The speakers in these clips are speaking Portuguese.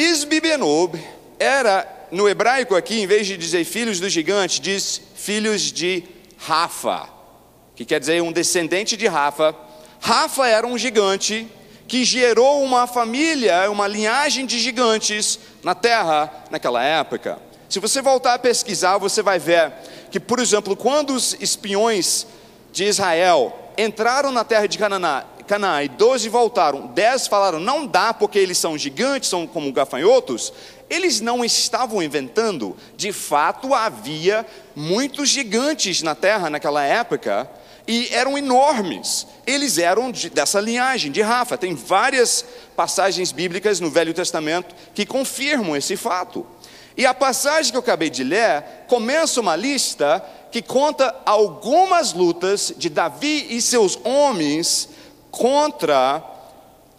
Isbi-Benob era, no hebraico aqui, em vez de dizer filhos do gigante, diz filhos de Rafa, que quer dizer um descendente de Rafa. Rafa era um gigante que gerou uma família, uma linhagem de gigantes na terra naquela época. Se você voltar a pesquisar, você vai ver que, por exemplo, quando os espiões de Israel entraram na terra de Canaã e 12 voltaram, 10 falaram, não dá porque eles são gigantes, são como gafanhotos. Eles não estavam inventando, de fato havia muitos gigantes na terra naquela época, e eram enormes. Eles eram dessa linhagem de Rafa. Tem várias passagens bíblicas no Velho Testamento que confirmam esse fato. E a passagem que eu acabei de ler começa uma lista que conta algumas lutas de Davi e seus homens contra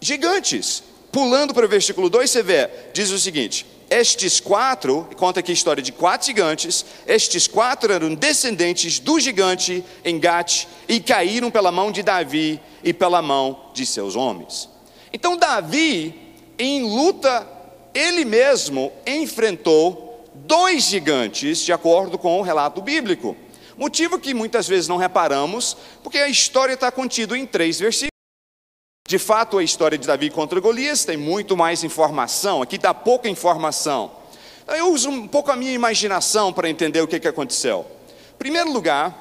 gigantes. Pulando para o versículo 2, você vê, diz o seguinte: estes 4, conta aqui a história de 4 gigantes, estes 4 eram descendentes do gigante em Gate e caíram pela mão de Davi e pela mão de seus homens. Então Davi, em luta, ele mesmo enfrentou 2 gigantes, de acordo com o relato bíblico. Motivo que muitas vezes não reparamos, porque a história está contida em 3 versículos. De fato, a história de Davi contra Golias tem muito mais informação, aqui está pouca informação. Então, eu uso um pouco a minha imaginação para entender o que aconteceu. Em primeiro lugar,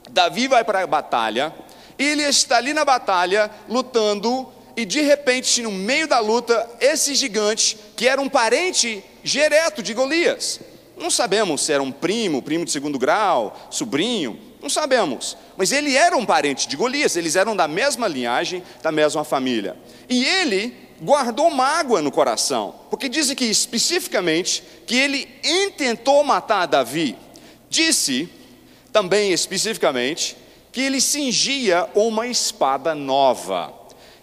Davi vai para a batalha, ele está ali na batalha, lutando, e de repente, no meio da luta, esse gigante, que era um parente direto de Golias, não sabemos se era um primo de segundo grau, sobrinho, não sabemos, mas ele era um parente de Golias, eles eram da mesma linhagem, da mesma família, e ele guardou mágoa no coração, porque dizem que especificamente, que ele intentou matar Davi, disse também especificamente, que ele cingia uma espada nova.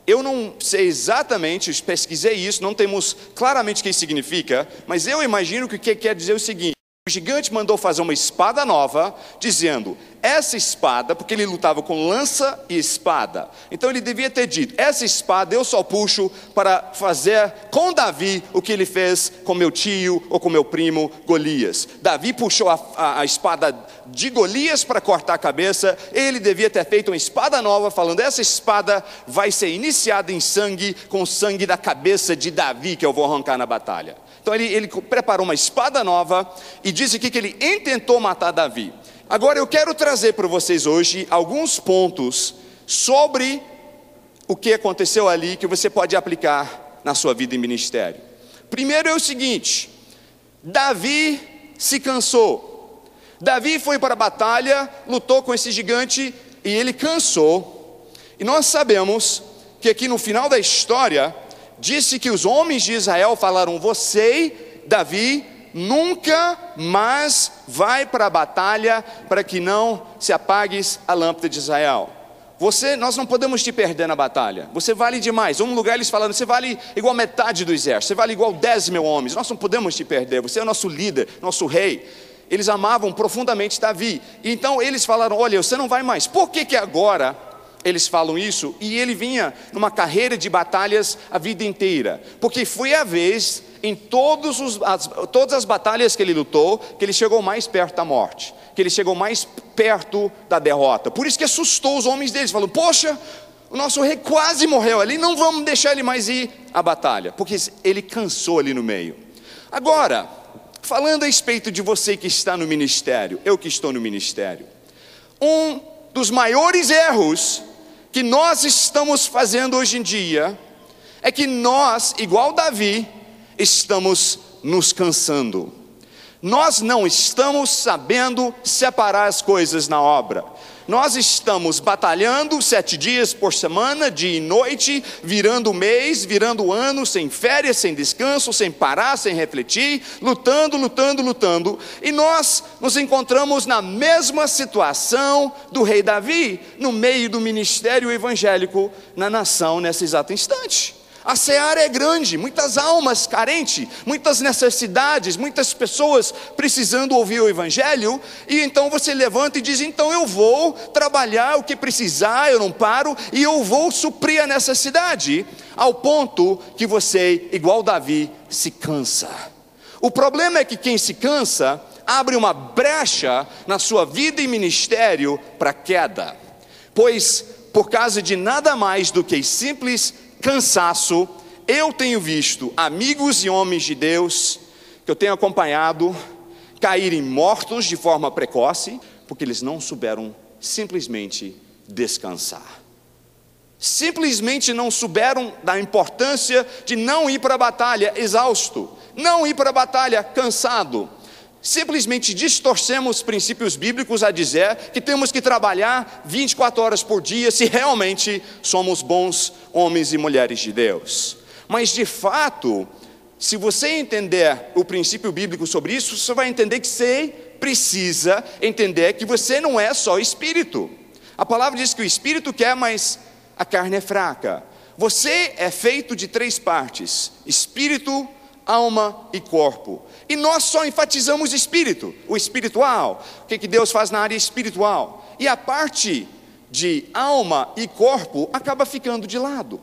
Eu não sei exatamente, eu pesquisei isso, não temos claramente o que isso significa, mas eu imagino que o que quer dizer o seguinte: o gigante mandou fazer uma espada nova, dizendo, essa espada, porque ele lutava com lança e espada, então ele devia ter dito, essa espada eu só puxo para fazer com Davi o que ele fez com meu tio ou com meu primo Golias. Davi puxou a espada de Golias para cortar a cabeça, ele devia ter feito uma espada nova, falando, essa espada vai ser iniciada em sangue, com o sangue da cabeça de Davi, que eu vou arrancar na batalha. Então ele preparou uma espada nova, e diz aqui que ele intentou matar Davi. Agora eu quero trazer para vocês hoje alguns pontos sobre o que aconteceu ali, que você pode aplicar na sua vida em ministério. Primeiro é o seguinte: Davi se cansou. Davi foi para a batalha, lutou com esse gigante, e ele cansou. E nós sabemos que aqui no final da história, disse que os homens de Israel falaram, você, Davi, nunca mais vai para a batalha, para que não se apague a lâmpada de Israel. Nós não podemos te perder na batalha, você vale demais. Um lugar eles falaram, você vale igual metade do exército, você vale igual 10 mil homens, nós não podemos te perder, você é o nosso líder, nosso rei. Eles amavam profundamente Davi, então eles falaram, olha, você não vai mais. Por que agora eles falam isso? E ele vinha numa carreira de batalhas a vida inteira, porque foi a vez em todas as batalhas que ele lutou, que ele chegou mais perto da morte, que ele chegou mais perto da derrota. Por isso que assustou os homens deles, falando, poxa, o nosso rei quase morreu ali, não vamos deixar ele mais ir à batalha, porque ele cansou ali no meio. Agora, falando a respeito de você que está no ministério, eu que estou no ministério, um dos maiores erros que nós estamos fazendo hoje em dia, é que nós, igual Davi, estamos nos cansando. Nós não estamos sabendo separar as coisas na obra. Nós estamos batalhando 7 dias por semana, dia e noite, virando mês, virando ano, sem férias, sem descanso, sem parar, sem refletir, lutando, e nós nos encontramos na mesma situação do rei Davi, no meio do ministério evangélico na nação nesse exato instante. A seara é grande, muitas almas carentes, muitas necessidades, muitas pessoas precisando ouvir o Evangelho, e então você levanta e diz: então eu vou trabalhar o que precisar, eu não paro, e eu vou suprir a necessidade, ao ponto que você, igual Davi, se cansa. O problema é que quem se cansa, abre uma brecha na sua vida e ministério para queda, pois por causa de nada mais do que simples cansaço, eu tenho visto amigos e homens de Deus, que eu tenho acompanhado, caírem mortos de forma precoce, porque eles não souberam simplesmente descansar. Simplesmente não souberam da importância de não ir para a batalha exausto, não ir para a batalha cansado. Simplesmente distorcemos princípios bíblicos a dizer que temos que trabalhar 24 horas por dia se realmente somos bons homens e mulheres de Deus. Mas de fato, se você entender o princípio bíblico sobre isso, você vai entender que você precisa entender que você não é só espírito. A palavra diz que o espírito quer, mas a carne é fraca. Você é feito de 3 partes: espírito, alma e corpo. E nós só enfatizamos espírito, o espiritual. O que Deus faz na área espiritual? E a parte de alma e corpo acaba ficando de lado.